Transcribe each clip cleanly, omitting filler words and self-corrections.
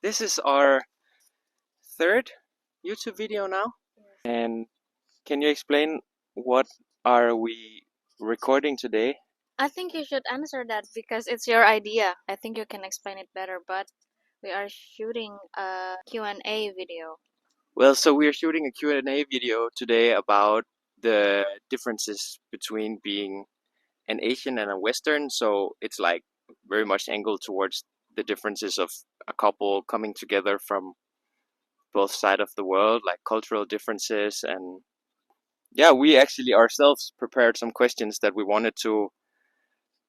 This is our third YouTube video now. And can you explain what are we recording today? I think you should answer that because it's your idea. I think you can explain it better, but we are shooting a Q&A video. Well, so we are shooting a Q&A video today about the differences between being an Asian and a Western. So it's like very much angled towards the differences of a couple coming together from both sides of the world, like cultural differences. And yeah, we actually ourselves prepared some questions that we wanted to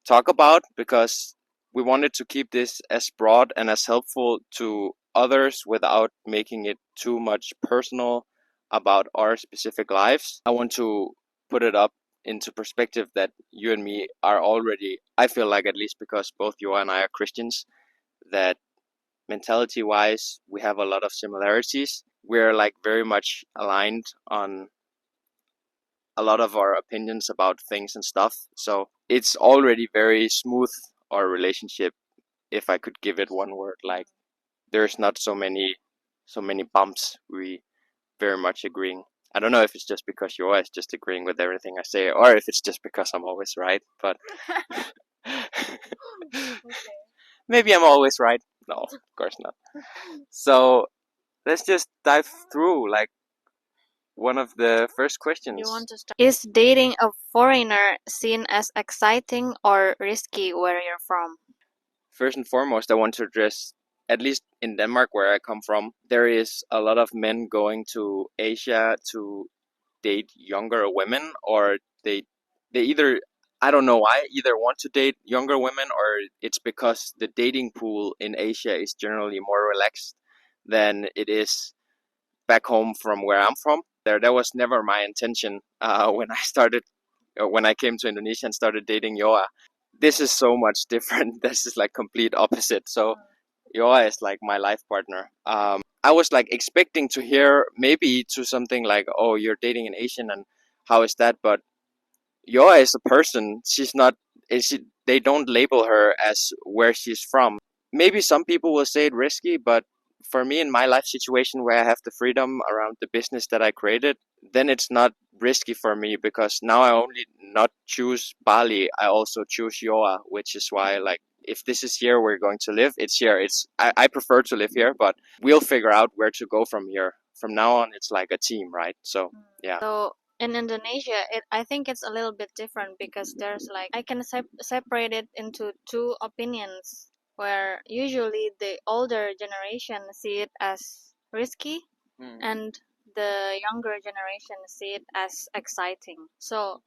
talk about because we wanted to keep this as broad and as helpful to others without making it too much personal about our specific lives. I want to put it up into perspective that you and me are already, I feel like, at least because both you and I are Christians, that mentality wise we have a lot of similarities. We're like very much aligned on a lot of our opinions about things and stuff. So it's already very smooth, our relationship, if I could give it one word. Like there's not so many bumps. We very much agreeing. I don't know if it's just because you're always just agreeing with everything I say, or if it's just because I'm always right, but maybe I'm always right. No, of course not. So let's just dive through like one of the first questions. You want to start? Is dating a foreigner seen as exciting or risky where you're from? First and foremost, I want to address, at least in Denmark, where I come from, there is a lot of men going to Asia to date younger women, or they either, I don't know why, either want to date younger women, or it's because the dating pool in Asia is generally more relaxed than it is back home from where I'm from. That was never my intention when when I came to Indonesia and started dating Yoa. This is so much different. This is like complete opposite. So Yoa is like my life partner. I was like expecting to hear maybe to something like, "Oh, you're dating an Asian, and how is that?" But Yoa is a person. She's not. They don't label her as where she's from. Maybe some people will say it risky, but for me in my life situation where I have the freedom around the business that I created, then it's not risky for me because now I only not choose Bali, I also choose Yoa, which is why like if this is here we're going to live, it's here. I prefer to live here, but we'll figure out where to go from here. From now on it's like a team, right? So yeah. So in Indonesia, I think it's a little bit different because there's like I can separate it into two opinions where usually the older generation see it as risky and the younger generation see it as exciting. So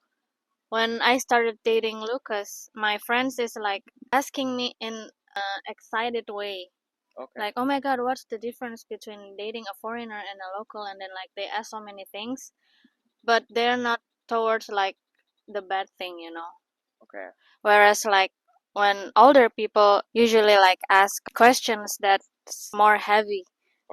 when I started dating Lucas, my friends is like asking me in an excited way, Okay. like, "Oh my God, what's the difference between dating a foreigner and a local?" And then like they ask so many things, but they're not towards like the bad thing, you know. Okay. Whereas like when older people usually like ask questions that's more heavy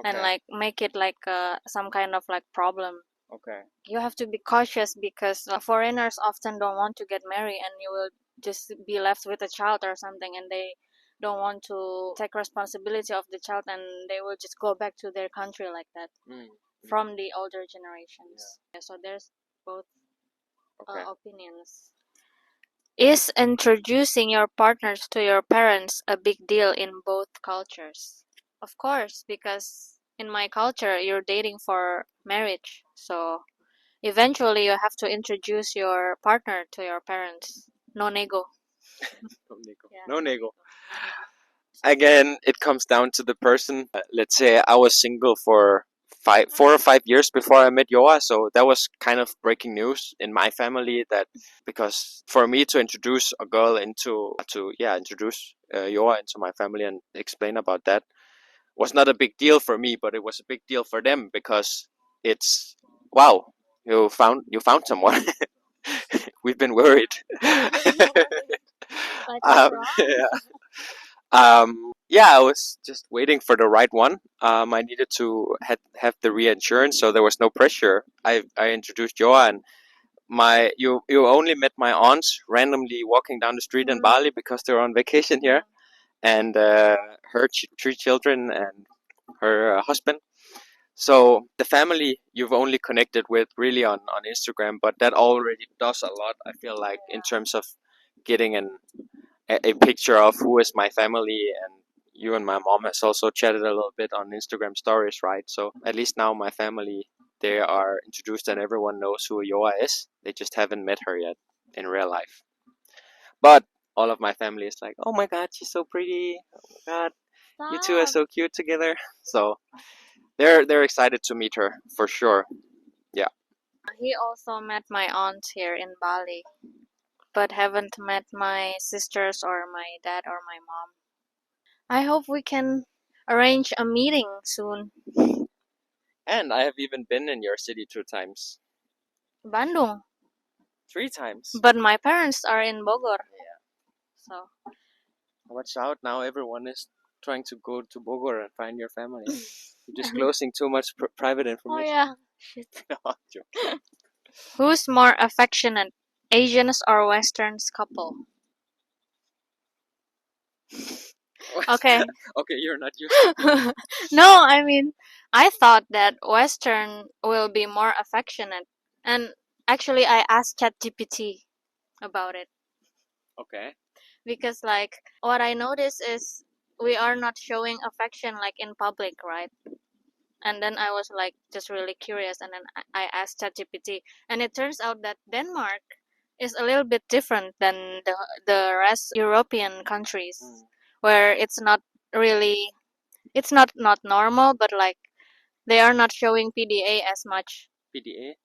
and Okay. like make it like some kind of like problem. Okay. You have to be cautious because foreigners often don't want to get married and you will just be left with a child or something, and they don't want to take responsibility of the child, and they will just go back to their country like that from the older generations. Yeah, so there's both Okay. opinions. Is introducing your partners to your parents a big deal in both cultures? Of course, because in my culture, you're dating for marriage. So eventually, you have to introduce your partner to your parents. No nego. No nego. Yeah, No nego. Again, it comes down to the person. Let's say I was single for 4 or 5 years before I met Yoa, so that was kind of breaking news in my family. That because for me to introduce a girl introduce Yoa into my family and explain about that was not a big deal for me, but it was a big deal for them because it's wow, you found someone. We've been worried. Like Yeah. Yeah, I was just waiting for the right one. I needed to have the reinsurance, so there was no pressure. I introduced Joa, and you only met my aunts randomly walking down the street in Bali because they're on vacation here, and her three children, and her husband. So the family you've only connected with really on Instagram, but that already does a lot. I feel like in terms of getting a picture of who is my family, and you and my mom has also chatted a little bit on Instagram stories, right? So at least now my family, they are introduced and everyone knows who Yoa is. They just haven't met her yet in real life. But all of my family is like, oh my god, she's so pretty. Oh my god, you two are Stop. so cute together. So they're excited to meet her for sure. Yeah. He also met my aunt here in Bali, but haven't met my sisters or my dad or my mom. I hope we can arrange a meeting soon. And I have even been in your city 2 times. Bandung. 3 times. But my parents are in Bogor. Yeah. So Watch out now, everyone is trying to go to Bogor and find your family. You're disclosing too much private oh information. yeah. Shit. No, I'm joking. Who's more affectionate, Asians or Westerns couple? Okay. Okay, you're not used to. No, I mean, I thought that Western will be more affectionate. And actually, I asked ChatGPT about it Okay. because, like, what I noticed is we are not showing affection like in public, right? And then I was like just really curious, and then I asked ChatGPT, and it turns out that Denmark is a little bit different than the rest European countries, where it's not really it's not normal, but like they are not showing PDA as much, PDA?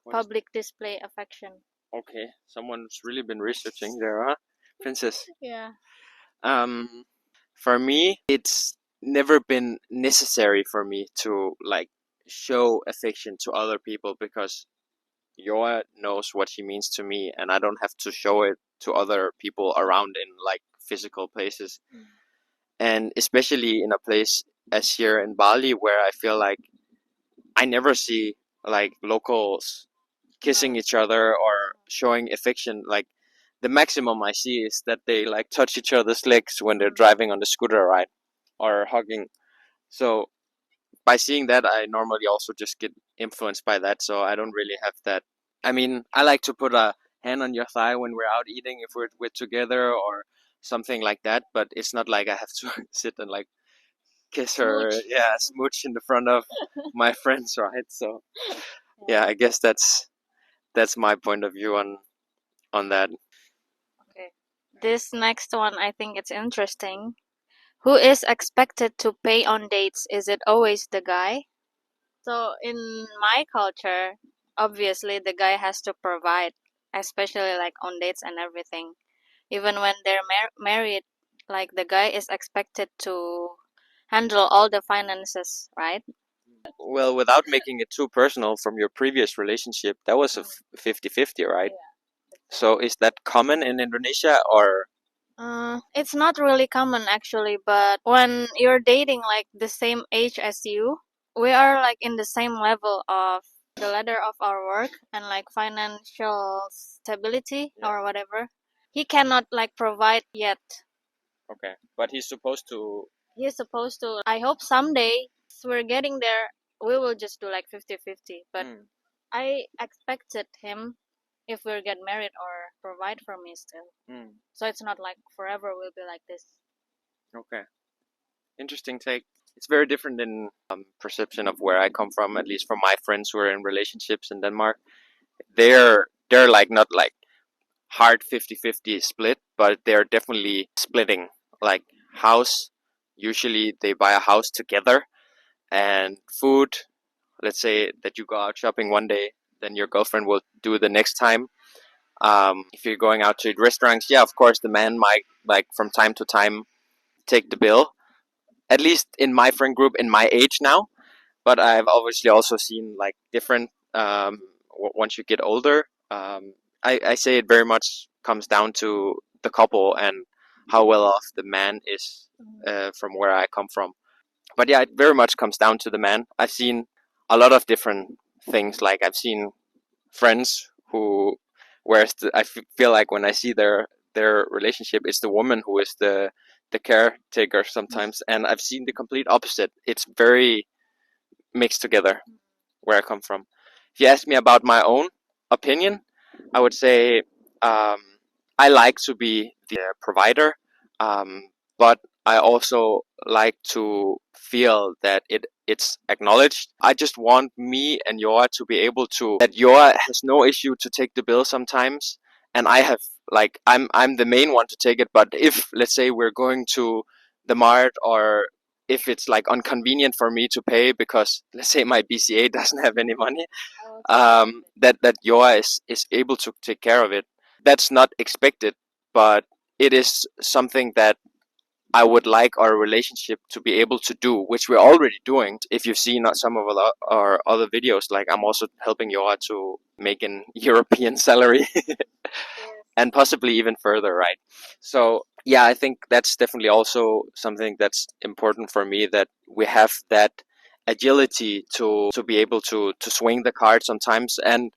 What is public display affection. okay? Someone's really been researching there, huh? Princess. Yeah. Um, for me, it's never been necessary for me to like show affection to other people because Yoa knows what she means to me, and I don't have to show it to other people around in like physical places. And especially in a place as here in Bali, where I feel like I never see like locals kissing each other or showing affection. Like the maximum I see is that they like touch each other's legs when they're driving on the scooter, right? Or hugging. So by seeing that, I normally also just get influenced by that. So I don't really have that. I mean, I like to put a hand on your thigh when we're out eating if we're together or something like that. But it's not like I have to sit and like kiss her, Smooch. yeah, smooch in the front of my friends, right? So yeah, I guess that's my point of view on that. Okay. This next one, I think it's interesting. Who is expected to pay on dates? Is it always the guy? So in my culture, obviously the guy has to provide, especially like on dates and everything. Even when they're married, like the guy is expected to handle all the finances, right? Well, without making it too personal from your previous relationship, that was a 50-50, right? So is that common in Indonesia or It's not really common actually, but when you're dating like the same age as you, we are like in the same level of the ladder of our work and like financial stability yeah, or whatever. He cannot like provide yet. okay, but he's supposed to. He's supposed to. I hope someday we're getting there, we will just do like 50-50. But Hmm, I expected him if we get married or provide for me still. hmm, So it's not like forever we'll be like this. okay, interesting take. It's very different in perception of where I come from, at least from my friends who are in relationships in Denmark. They're like not like hard 50-50 split, but they're definitely splitting. Like house, usually they buy a house together, and food. Let's say that you go out shopping one day, then your girlfriend will do the next time. If you're going out to eat restaurants, yeah, of course the man might like from time to time take the bill. At least in my friend group, in my age now, but I've obviously also seen like different once you get older. I say it very much comes down to the couple and how well off the man is from where I come from. But yeah, it very much comes down to the man. I've seen a lot of different things. Like I've seen friends who, whereas feel like when I see their relationship, it's the woman who is the the caretaker sometimes, and I've seen the complete opposite. It's very mixed together where I come from. If you ask me about my own opinion, I would say um, I like to be the provider, um, but I also like to feel that it's acknowledged. I just want me and Yoa to be able to that Yoa has no issue to take the bill sometimes, and I have like I'm the main one to take it. But if let's say we're going to the mart, or if it's like inconvenient for me to pay because let's say my BCA doesn't have any money, that Yoa is able to take care of it. That's not expected, but it is something that I would like our relationship to be able to do, which we're already doing. If you've seen some of our other videos, like I'm also helping Yoa to make an European salary and possibly even further, right? So yeah, I think that's definitely also something that's important for me, that we have that agility to be able to swing the card sometimes. And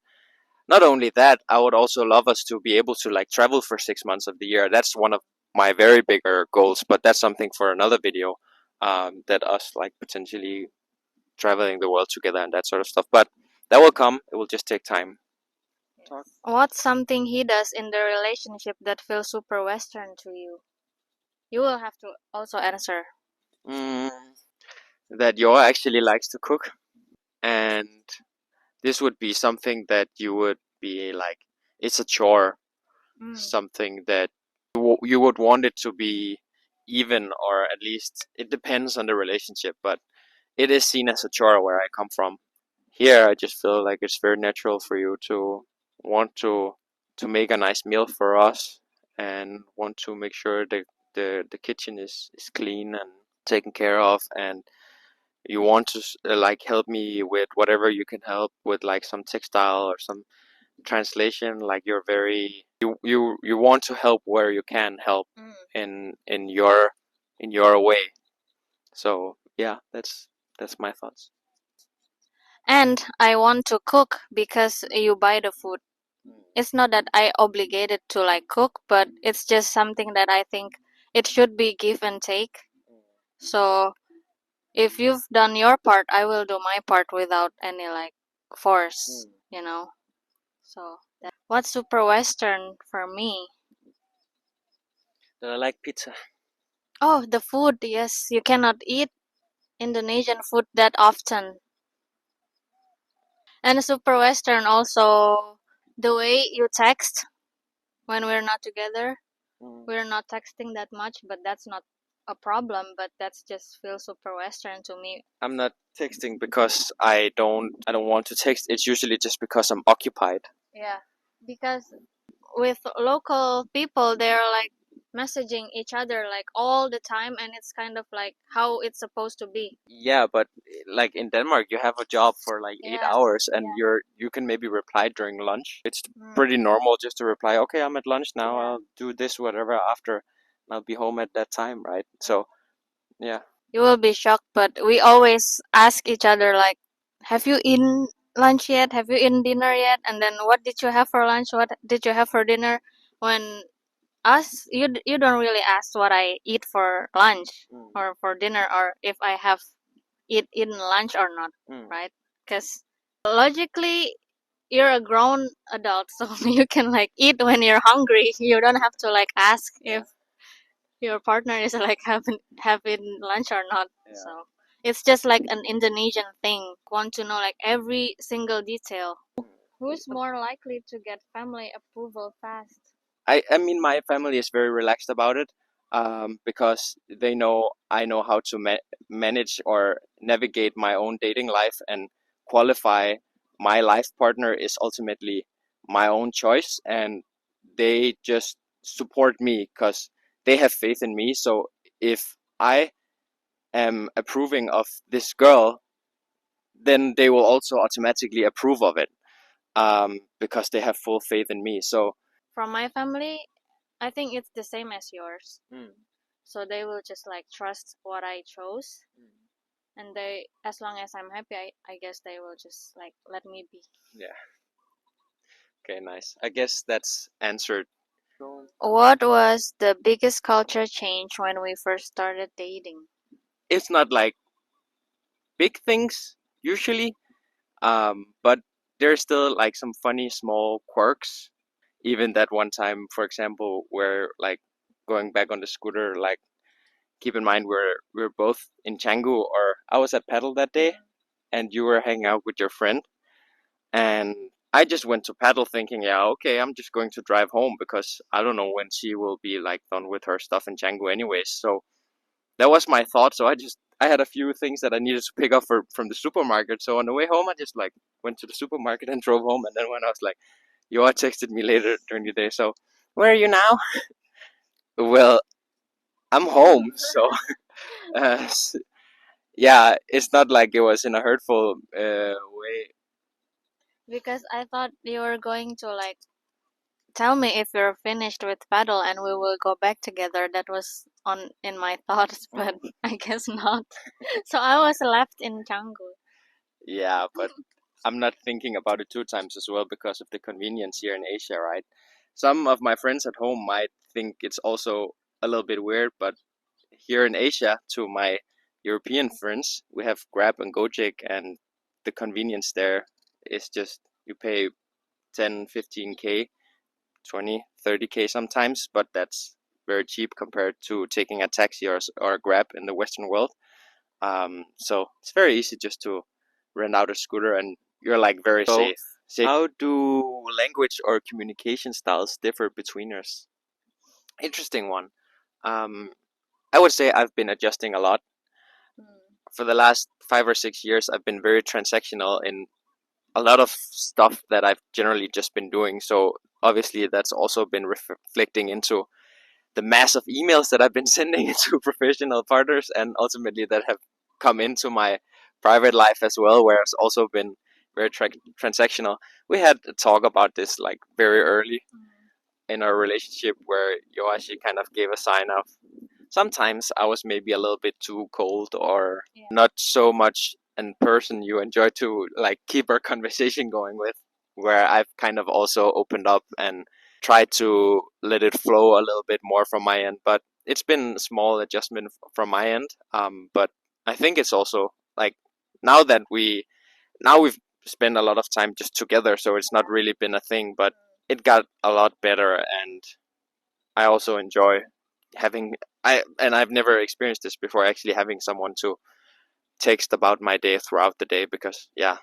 not only that, I would also love us to be able to like travel for 6 months of the year. That's one of my very bigger goals, but that's something for another video. That us like potentially traveling the world together and that sort of stuff. But that will come. It will just take time. Talk. What's something he does in the relationship that feels super Western to you? You will have to also answer. Mm, that Yoa actually likes to cook, and this would be something that you would be like, it's a chore, something that you would want it to be even, or at least it depends on the relationship, but it is seen as a chore where I come from. Here I just feel like it's very natural for you to want to make a nice meal for us, and want to make sure the kitchen is clean and taken care of, and you want to like help me with whatever you can help with, like some textile or some translation. Like you're very you want to help where you can help in your way. So yeah, that's my thoughts. And I want to cook because you buy the food. It's not that I obligated to like cook, but it's just something that I think it should be give and take. So if you've done your part, I will do my part without any like force, you know. So what's super Western for me? That I like pizza. Oh, the food. Yes, you cannot eat Indonesian food that often. And super Western also the way you text when we're not together. We're not texting that much, but that's not a problem, but that's just feels super Western to me. I'm not texting because I don't want to text. It's usually just because I'm occupied. Yeah, because with local people, they're like messaging each other like all the time, and it's kind of like how it's supposed to be. Yeah, but like in Denmark, you have a job for like eight Yeah, hours, and yeah. you can maybe reply during lunch. It's Mm, pretty normal just to reply, okay, I'm at lunch now. yeah. I'll do this whatever after. And I'll be home at that time, right? So yeah. You will be shocked, but we always ask each other like, "Have you eaten lunch yet? Have you eaten dinner yet?" And then, "What did you have for lunch? What did you have for dinner?" When us, you don't really ask what I eat for lunch or for dinner, or if I have eaten lunch or not, right? Because logically, you're a grown adult, so you can like eat when you're hungry. You don't have to like ask if your partner is like having lunch or not. So it's just like an Indonesian thing. Want to know like every single detail. Who's more likely to get family approval fast? I mean, my family is very relaxed about it, because they know I know how to manage or navigate my own dating life, and qualify my life partner is ultimately my own choice, and they just support me because they have faith in me. So if I am approving of this girl, then they will also automatically approve of it, because they have full faith in me. So From my family, I think it's the same as yours. So they will just like trust what I chose, and they, as long as I'm happy, I guess they will just like let me be. yeah. Okay, nice. I guess that's answered What was the biggest culture change when we first started dating? It's not like big things usually, but there's still like some funny small quirks. Even that one time, for example, where like going back on the scooter, like keep in mind we're both in Canggu, or I was at Paddle that day, and you were hanging out with your friend, and I just went to Paddle thinking, yeah, okay, I'm just going to drive home because I don't know when she will be like done with her stuff in Canggu anyways. So that was my thought. So I had a few things that I needed to pick up from the supermarket. So on the way home, I just like went to the supermarket and drove home. And then when I was like, you all texted me later during the day. So where are you now? Well, I'm home. So uh, yeah, it's not like it was in a hurtful way. Because I thought you were going to like tell me if you're finished with paddle and we will go back together. That was on in my thoughts, but I guess not. So I was left in Canggu. Yeah, but I'm not thinking about it two times as well because of the convenience here in Asia, right? Some of my friends at home might think it's also a little bit weird, but here in Asia, to my European friends, we have Grab and Gojek, and the convenience there is just you pay 10, 15K, 20, 30K sometimes, but that's very cheap compared to taking a taxi or a Grab in the Western world. So it's very easy just to rent out a scooter and you're like very safe. How do language or communication styles differ between us? Interesting one. Um, I would say I've been adjusting a lot. Mm. For the last 5 or 6 years, I've been very transactional in a lot of stuff that I've generally just been doing. So obviously, that's also been reflecting into the mass of emails that I've been sending to professional partners, and ultimately that have come into my private life as well, where it's also been very transactional. We had a talk about this like very early in our relationship, where Yoashi kind of gave a sign of sometimes I was maybe a little bit too cold or Yeah. not so much in person you enjoy to like keep our conversation going with, where I've kind of also opened up and tried to let it flow a little bit more from my end. But it's been a small adjustment from my end. But I think it's also like now that we've spent a lot of time just together, so it's not really been a thing, but it got a lot better, and I also enjoy having I've never experienced this before, actually having someone to text about my day throughout the day, because yeah,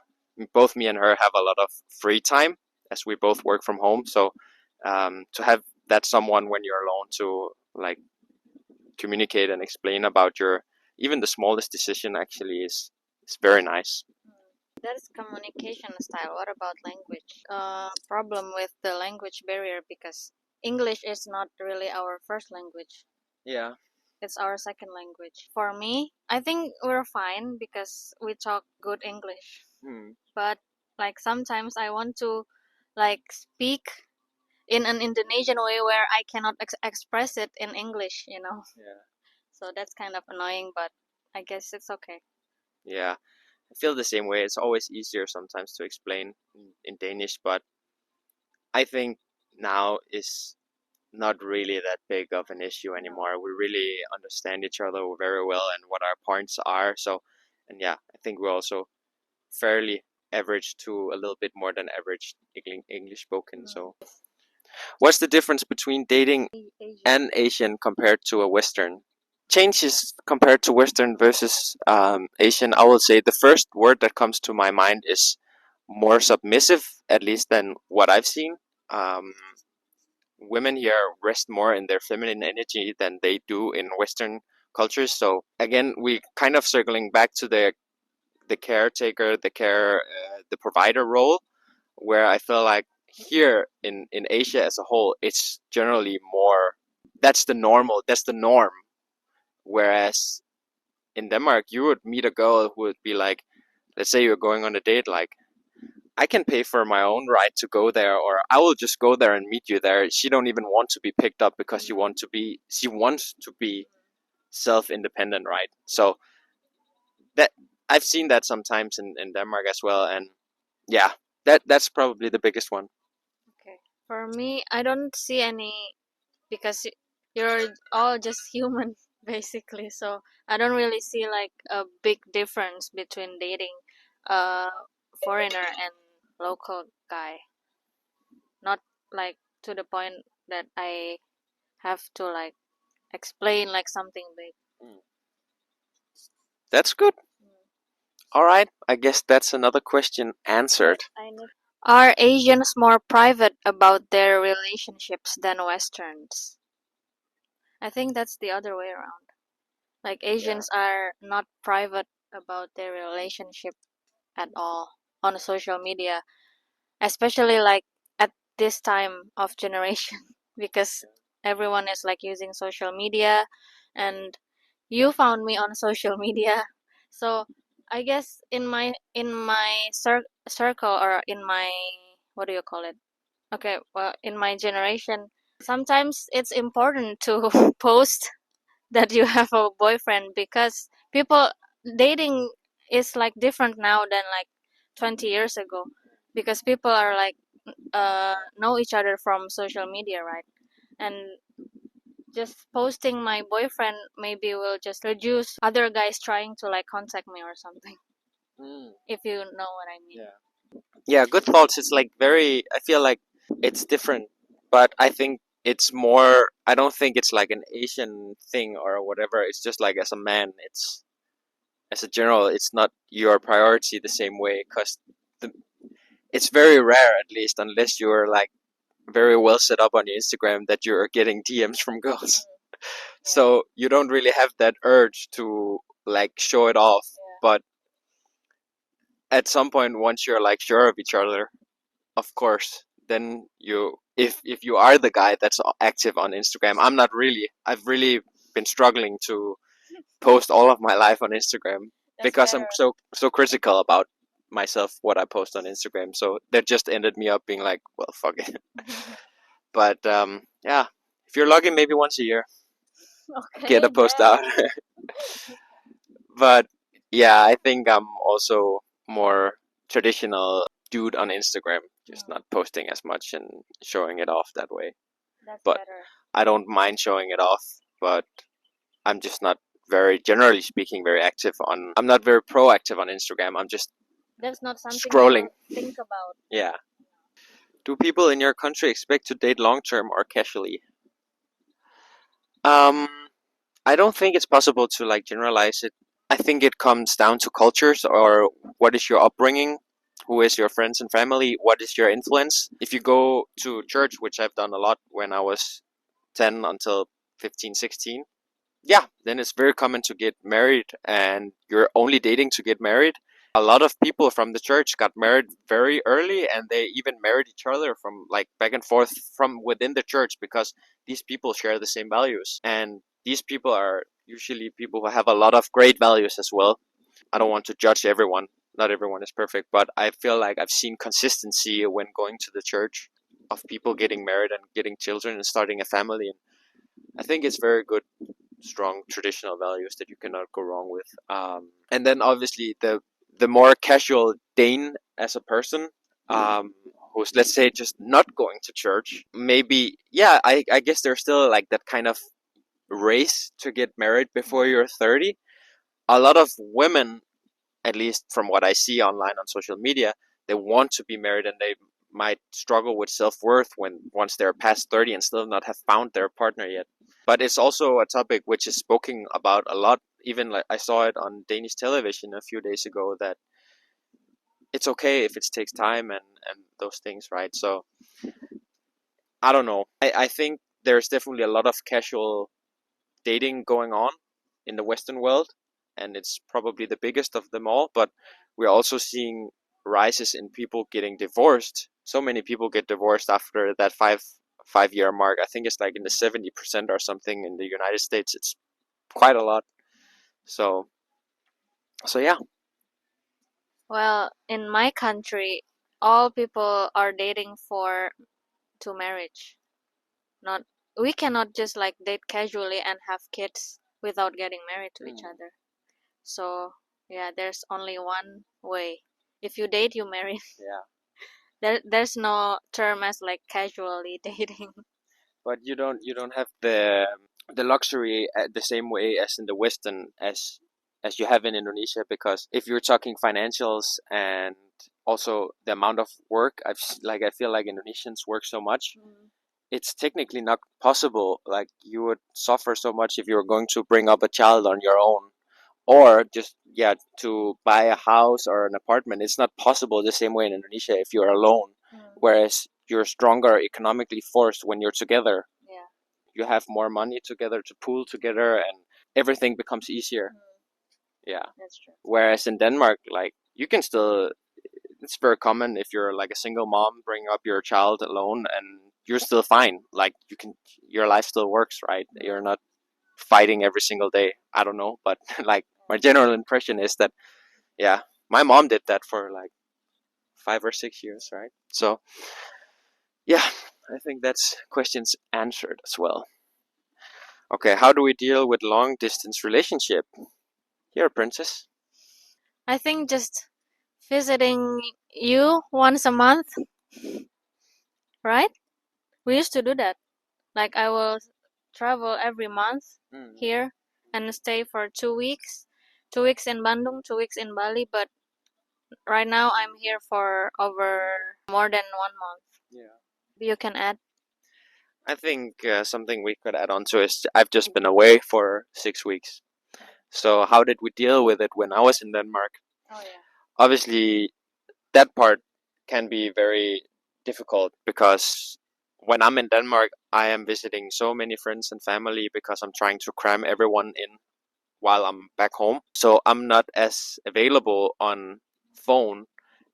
both me and her have a lot of free time as we both work from home. So to have that someone when you're alone to like communicate and explain about your even the smallest decision actually is very nice. That is communication style. What about language? Problem with the language barrier because English is not really our first language. Yeah. It's our second language. For me, I think we're fine because we talk good English. Hmm. But like sometimes I want to like speak in an Indonesian way where I cannot express it in English, you know. Yeah. So that's kind of annoying, but I guess it's okay. Yeah. I feel the same way. It's always easier sometimes to explain in Danish, but I think now is not really that big of an issue anymore. We really understand each other very well and what our points are. So, and yeah, I think we're also fairly average to a little bit more than average English spoken. So, what's the difference between dating Asian. an Asian compared to a Western? Changes compared to Western versus Asian, I will say the first word that comes to my mind is more submissive, at least than what I've seen. Um, Women here rest more in their feminine energy than they do in Western cultures. So again, we kind of circling back to the caretaker, the provider role, where I feel like here in Asia as a whole, it's generally more that's the norm. Whereas in Denmark, you would meet a girl who would be like, let's say you're going on a date, like I can pay for my own ride to go there, or I will just go there and meet you there. She don't even want to be picked up because she wants to be self-independent, right? So that I've seen that sometimes in Denmark as well, and yeah, that's probably the biggest one. Okay. For me, I don't see any. because you're all just human basically. So I don't really see like a big difference between dating a foreigner and local guy. Not like to the point that I have to like explain like something big. Mm. That's good. All right. I guess that's another question answered. Are Asians more private about their relationships than Westerns? I think that's the other way around. Like Asians are not private about their relationship at all on social media, especially like at this time of generation because everyone is like using social media, and you found me on social media. So I guess in my circle, or in my, what do you call it, okay, well, in my generation, sometimes it's important to post that you have a boyfriend, because people dating is like different now than like 20 years ago, because people are like know each other from social media, right? And just posting my boyfriend maybe will just reduce other guys trying to like contact me or something, Mm. if you know what I mean. Yeah, good thoughts. It's like very, I feel like it's different, but I think it's more, I don't think it's like an Asian thing or whatever. It's just like as a man, it's, as a general, it's not your priority the same way because it's very rare, at least, unless you're like very well set up on your Instagram, that you're getting DMs from girls. So you don't really have that urge to like show it off. But at some point, once you're like sure of each other, of course, then you, if you are the guy that's active on Instagram, I'm not really. I've really been struggling to post all of my life on Instagram because I'm so critical about myself, what I post on Instagram. So that just ended me up being like, well, fuck it. But yeah, if you're lucky, maybe once a year Okay, get a post out. But yeah, I think I'm also more traditional dude on Instagram, just not posting as much and showing it off that way. that's But better. I don't mind showing it off, but I'm just not very, generally speaking, very active on. I'm not very proactive on Instagram. I'm just That's not something scrolling. you think about. Yeah. Do people in your country expect to date long term or casually? Um, I don't think it's possible to like generalize it. I think it comes down to cultures, or what is your upbringing, who is your friends and family, what is your influence. If you go to church, which I've done a lot when I was 10 until 15, 16, yeah, then it's very common to get married and you're only dating to get married. A lot of people from the church got married very early and they even married each other from like back and forth from within the church because these people share the same values. And these people are usually people who have a lot of great values as well. I don't want to judge everyone. Not everyone is perfect, but I feel like I've seen consistency when going to the church of people getting married and getting children and starting a family. And I think it's very good, strong traditional values that you cannot go wrong with. And then obviously the more casual Dane as a person, who's, let's say, just not going to church, maybe, yeah, I guess there's still like that kind of race to get married before you're 30. A lot of women, at least from what I see online on social media, they want to be married and they might struggle with self-worth when once they're past 30 and still not have found their partner yet. But it's also a topic which is spoken about a lot. Even like I saw it on Danish television a few days ago, that it's okay if it takes time and those things, right? So I don't know. I think there's definitely a lot of casual dating going on in the Western world, and it's probably the biggest of them all. But we're also seeing rises in people getting divorced. So many people get divorced after that five year mark. I think it's like in the 70% or something in the United States. It's quite a lot. So yeah. Well, in my country, all people are dating for to marriage. Not, we cannot just like date casually and have kids without getting married to each other. So yeah, there's only one way. If you date, you marry. Yeah. There's no term as like casually dating. but you don't have the luxury the same way as in the Western as you have in Indonesia, because if you're talking financials and also the amount of work, I feel like Indonesians work so much. It's technically not possible. Like, you would suffer so much if you were going to bring up a child on your own, or just, yeah, to buy a house or an apartment. It's not possible the same way in Indonesia if you're alone. Whereas you're stronger economically forced when you're together. Yeah. You have more money together to pool together, and everything becomes easier. Yeah. That's true. Whereas in Denmark, like, you can still, it's very common if you're like a single mom bringing up your child alone, and you're still fine. Like, your life still works, right? You're not fighting every single day. I don't know, but like, my general impression is that, yeah, my mom did that for like 5 or 6 years, right? So, yeah, I think that's questions answered as well. Okay, how do we deal with long distance relationship? Here, princess. I think just visiting you once a month, right? We used to do that. Like, I will travel every month here and stay for 2 weeks. 2 weeks in Bandung, 2 weeks in Bali, but right now I'm here for over more than 1 month. Yeah. You can add. I think something we could add on to is I've just been away for 6 weeks. So how did we deal with it when I was in Denmark? Oh yeah. Obviously, that part can be very difficult, because when I'm in Denmark, I am visiting so many friends and family because I'm trying to cram everyone in while I'm back home. So I'm not as available on phone,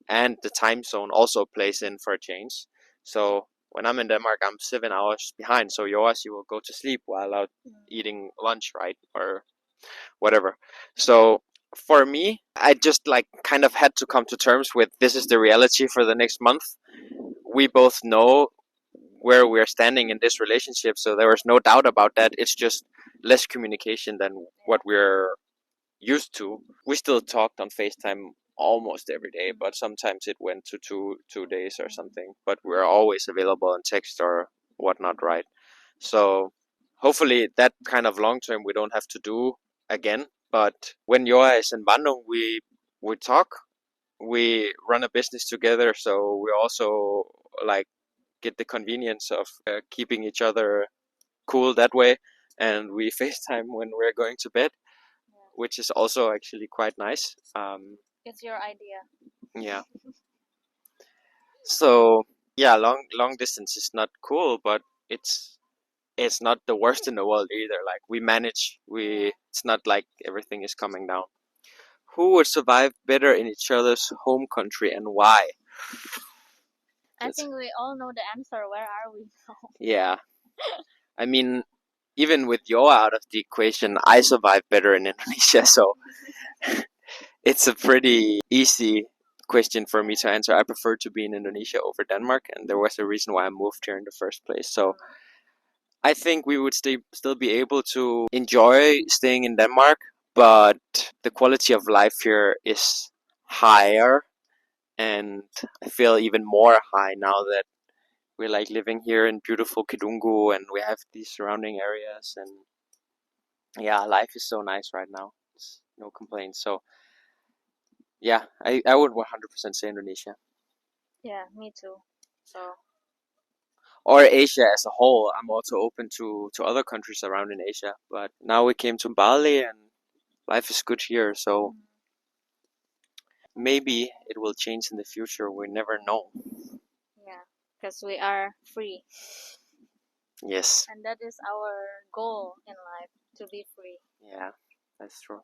and the time zone also plays in for a change. So when I'm in Denmark, I'm 7 hours behind. So yours, you will go to sleep while out eating lunch, right? Or whatever. So for me, I just like kind of had to come to terms with this is the reality for the next month. We both know where we're standing in this relationship, so there was no doubt about that. It's just less communication than what we're used to. We still talked on FaceTime almost every day, but sometimes it went to two days or something. But we're always available on text or whatnot, right? So hopefully that kind of long term we don't have to do again. But when Yoa is in Bandung, we talk, we run a business together, so we also like get the convenience of keeping each other cool that way, and we FaceTime when we're going to bed, which is also actually quite nice. It's your idea. Yeah. So yeah, long distance is not cool, but it's not the worst in the world either. Like, we manage. It's not like everything is coming down. Who would survive better in each other's home country, and why? I think we all know the answer. Where are we now? Yeah. I mean, even with Yoa out of the equation, I survive better in Indonesia. So it's a pretty easy question for me to answer. I prefer to be in Indonesia over Denmark, and there was a reason why I moved here in the first place. So I think we would still be able to enjoy staying in Denmark, but the quality of life here is higher, and I feel even more high now that we're like living here in beautiful Kidungu, and we have these surrounding areas, and yeah, life is so nice right now. It's no complaints. So yeah, I would 100% say Indonesia. Yeah, me too. So Or Asia as a whole. I'm also open to other countries around in Asia, but now we came to Bali, and life is good here, so maybe it will change in the future. We never know. yeah, because we are free, Yes. and that is our goal in life, to be free. Yeah, that's true.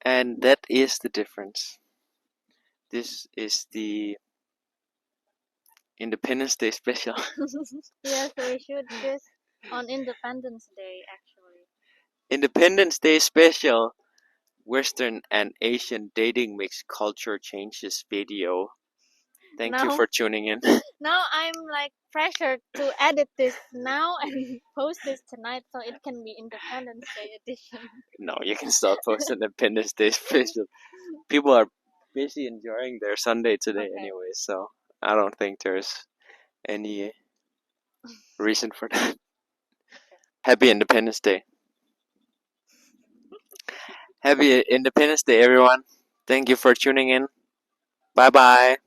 And that is the difference. This is the Independence Day special. Yes, we should this on Independence Day actually. Independence Day special. Western and Asian dating mix culture changes video. Thank you Now, for tuning in. now I'm like pressured to edit this now and post this tonight so it can be Independence Day edition. No, you can still post Independence Day special. People are busy enjoying their Sunday today Okay. anyway, so I don't think there's any reason for that. Happy Independence Day. Happy Independence Day, everyone. Thank you for tuning in. Bye bye.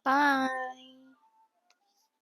Bye.